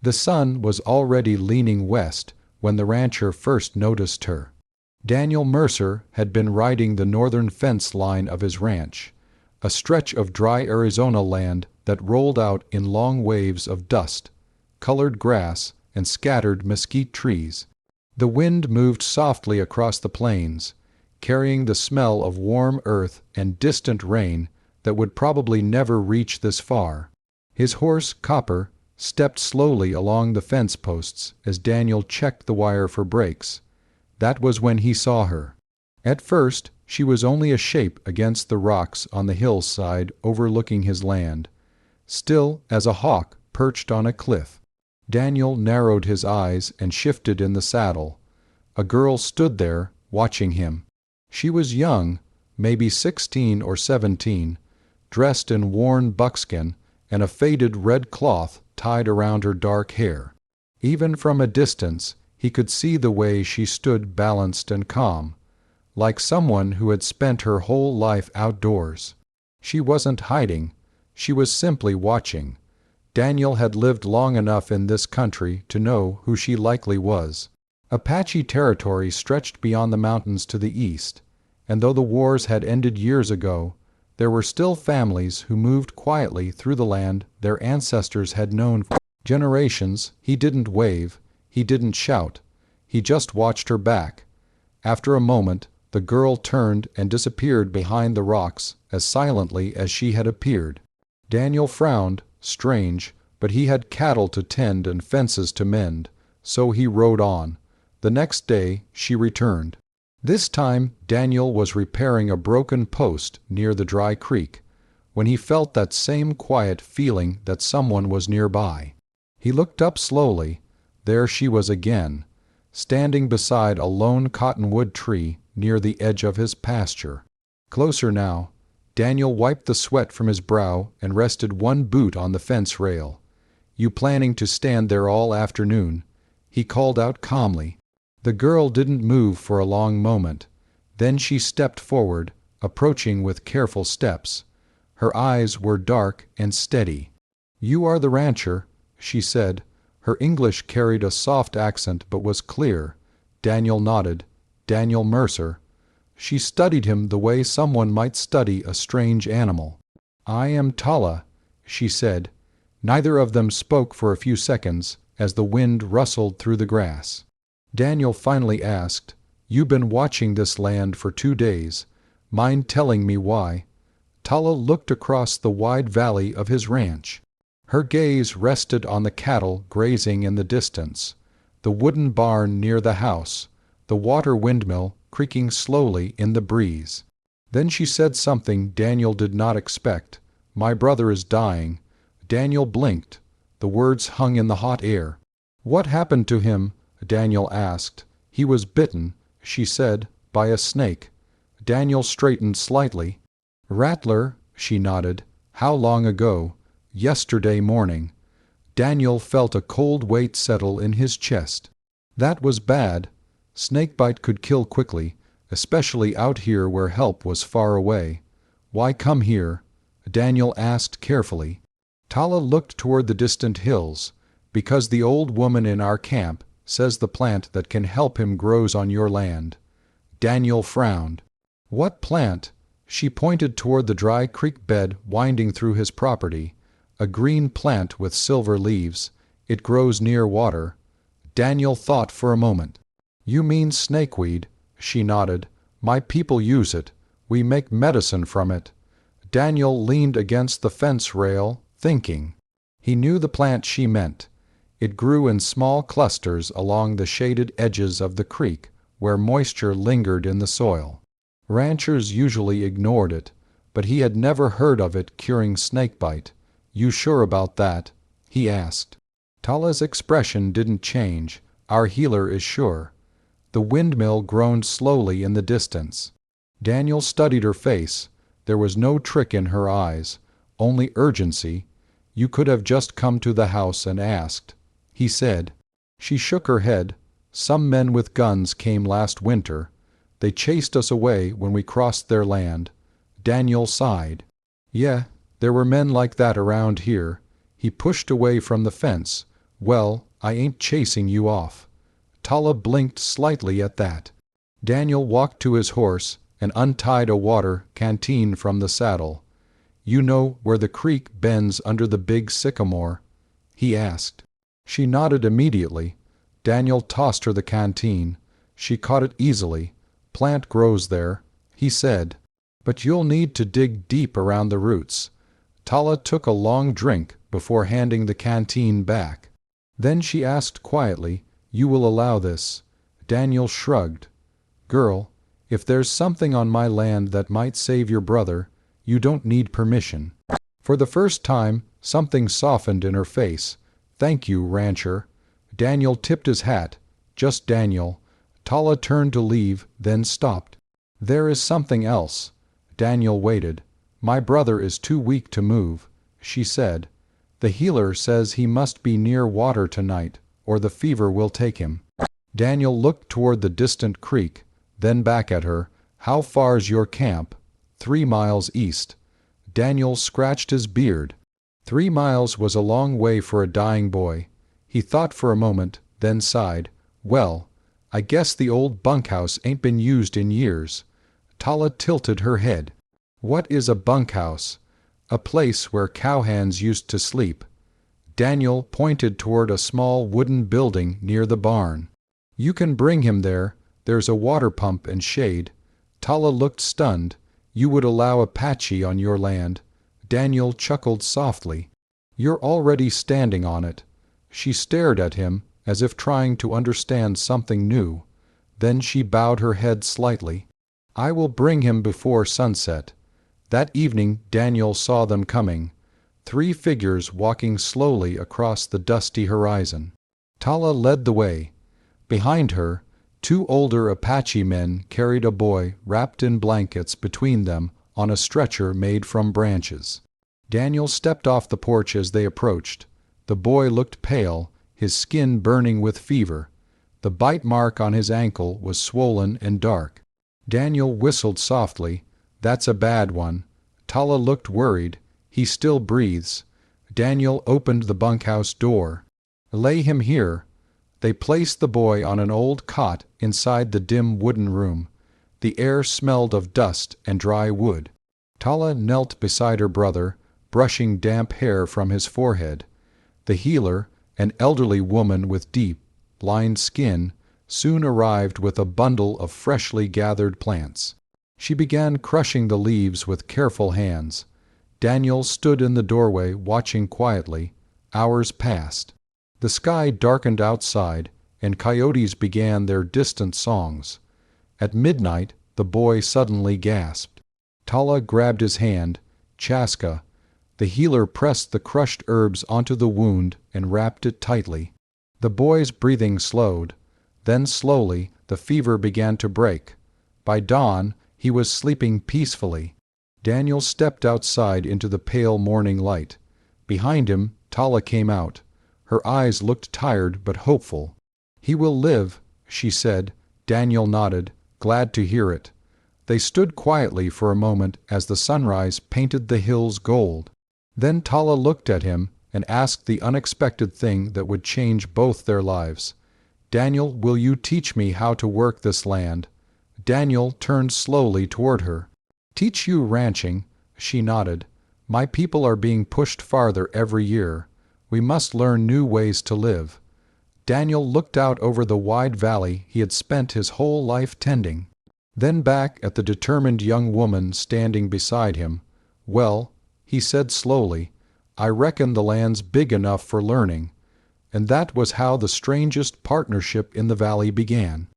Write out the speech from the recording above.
The sun was already leaning west when the rancher first noticed her. Daniel Mercer had been riding the northern fence line of his ranch, a stretch of dry Arizona land that rolled out in long waves of dust, colored grass, and scattered mesquite trees. The wind moved softly across the plains, carrying the smell of warm earth and distant rain that would probably never reach this far. His horse, Copper, stepped slowly along the fence posts as Daniel checked the wire for brakes. That was when he saw her. At first, she was only a shape against the rocks on the hillside overlooking his land, still as a hawk perched on a cliff. Daniel narrowed his eyes and shifted in the saddle. A girl stood there, watching him. She was young, maybe 16 or 17, dressed in worn buckskin and a faded red cloth tied around her dark hair. Even from a distance, he could see the way she stood balanced and calm, like someone who had spent her whole life outdoors. She wasn't hiding, she was simply watching. Daniel had lived long enough in this country to know who she likely was. Apache territory stretched beyond the mountains to the east, and though the wars had ended years ago, there were still families who moved quietly through the land their ancestors had known for generations. He didn't wave, he didn't shout, he just watched her back. After a moment, the girl turned and disappeared behind the rocks as silently as she had appeared. Daniel frowned, strange, but he had cattle to tend and fences to mend, so he rode on. The next day she returned. This time Daniel was repairing a broken post near the dry creek, when he felt that same quiet feeling that someone was nearby. He looked up slowly. There she was again, standing beside a lone cottonwood tree near the edge of his pasture. Closer now, Daniel wiped the sweat from his brow and rested one boot on the fence rail. "You planning to stand there all afternoon?" he called out calmly. The girl didn't move for a long moment. Then she stepped forward, approaching with careful steps. Her eyes were dark and steady. "You are the rancher," she said. Her English carried a soft accent but was clear. Daniel nodded. "Daniel Mercer." She studied him the way someone might study a strange animal. "I am Tala," she said. Neither of them spoke for a few seconds as the wind rustled through the grass. Daniel finally asked, "You've been watching this land for 2 days. Mind telling me why?" Tala looked across the wide valley of his ranch. Her gaze rested on the cattle grazing in the distance, the wooden barn near the house, the water windmill creaking slowly in the breeze. Then she said something Daniel did not expect. "My brother is dying." Daniel blinked. The words hung in the hot air. "What happened to him?" Daniel asked. "He was bitten," she said, "by a snake." Daniel straightened slightly. "Rattler," she nodded. "How long ago?" "Yesterday morning." Daniel felt a cold weight settle in his chest. That was bad. Snakebite could kill quickly, especially out here where help was far away. "Why come here?" Daniel asked carefully. Tala looked toward the distant hills. "Because the old woman in our camp says the plant that can help him grows on your land." Daniel frowned. "What plant?" She pointed toward the dry creek bed winding through his property. "A green plant with silver leaves. It grows near water." Daniel thought for a moment. "You mean snakeweed?" She nodded. "My people use it. We make medicine from it." Daniel leaned against the fence rail, thinking. He knew the plant she meant. It grew in small clusters along the shaded edges of the creek, where moisture lingered in the soil. Ranchers usually ignored it, but he had never heard of it curing snakebite. "You sure about that?" he asked. Tala's expression didn't change. "Our healer is sure." The windmill groaned slowly in the distance. Daniel studied her face. There was no trick in her eyes, only urgency. "You could have just come to the house and asked," he said. She shook her head. "Some men with guns came last winter. They chased us away when we crossed their land." Daniel sighed. "Yeah, there were men like that around here." He pushed away from the fence. Well, I ain't chasing you off. Tala blinked slightly at that. Daniel walked to his horse and untied a water canteen from the saddle. You know where the creek bends under the big sycamore? He asked. She nodded immediately. Daniel tossed her the canteen. She caught it easily. Plant grows there, he said. But you'll need to dig deep around the roots. Tala took a long drink before handing the canteen back. Then she asked quietly, You will allow this? Daniel shrugged. Girl, if there's something on my land that might save your brother, you don't need permission. For the first time, something softened in her face. Thank you, rancher. Daniel tipped his hat. Just Daniel. Tala turned to leave, then stopped. There is something else. Daniel waited. My brother is too weak to move, she said. The healer says he must be near water tonight, or the fever will take him. Daniel looked toward the distant creek, then back at her. How far's your camp? 3 miles east. Daniel scratched his beard. 3 miles was a long way for a dying boy. He thought for a moment, then sighed. Well, I guess the old bunkhouse ain't been used in years. Tala tilted her head. What is a bunkhouse? A place where cowhands used to sleep. Daniel pointed toward a small wooden building near the barn. You can bring him there. There's a water pump and shade. Tala looked stunned. You would allow Apache on your land. Daniel chuckled softly. You're already standing on it. She stared at him, as if trying to understand something new. Then she bowed her head slightly. I will bring him before sunset. That evening Daniel saw them coming. 3 figures walking slowly across the dusty horizon. Tala led the way. Behind her, 2 older Apache men carried a boy wrapped in blankets between them on a stretcher made from branches. Daniel stepped off the porch as they approached. The boy looked pale, his skin burning with fever. The bite mark on his ankle was swollen and dark. Daniel whistled softly. That's a bad one. Tala looked worried. He still breathes. Daniel opened the bunkhouse door. Lay him here. They placed the boy on an old cot inside the dim wooden room. The air smelled of dust and dry wood. Tala knelt beside her brother, brushing damp hair from his forehead. The healer, an elderly woman with deep, lined skin, soon arrived with a bundle of freshly gathered plants. She began crushing the leaves with careful hands. Daniel stood in the doorway watching quietly. Hours passed. The sky darkened outside, and coyotes began their distant songs. At midnight, the boy suddenly gasped. Tala grabbed his hand. Chaska. The healer pressed the crushed herbs onto the wound and wrapped it tightly. The boy's breathing slowed. Then slowly, the fever began to break. By dawn, he was sleeping peacefully. Daniel stepped outside into the pale morning light. Behind him, Tala came out. Her eyes looked tired but hopeful. He will live, she said. Daniel nodded, glad to hear it. They stood quietly for a moment as the sunrise painted the hills gold. Then Tala looked at him and asked the unexpected thing that would change both their lives. Daniel, will you teach me how to work this land? Daniel turned slowly toward her. Teach you ranching, she nodded. My people are being pushed farther every year. We must learn new ways to live. Daniel looked out over the wide valley he had spent his whole life tending. Then back at the determined young woman standing beside him. Well, he said slowly, I reckon the land's big enough for learning. And that was how the strangest partnership in the valley began.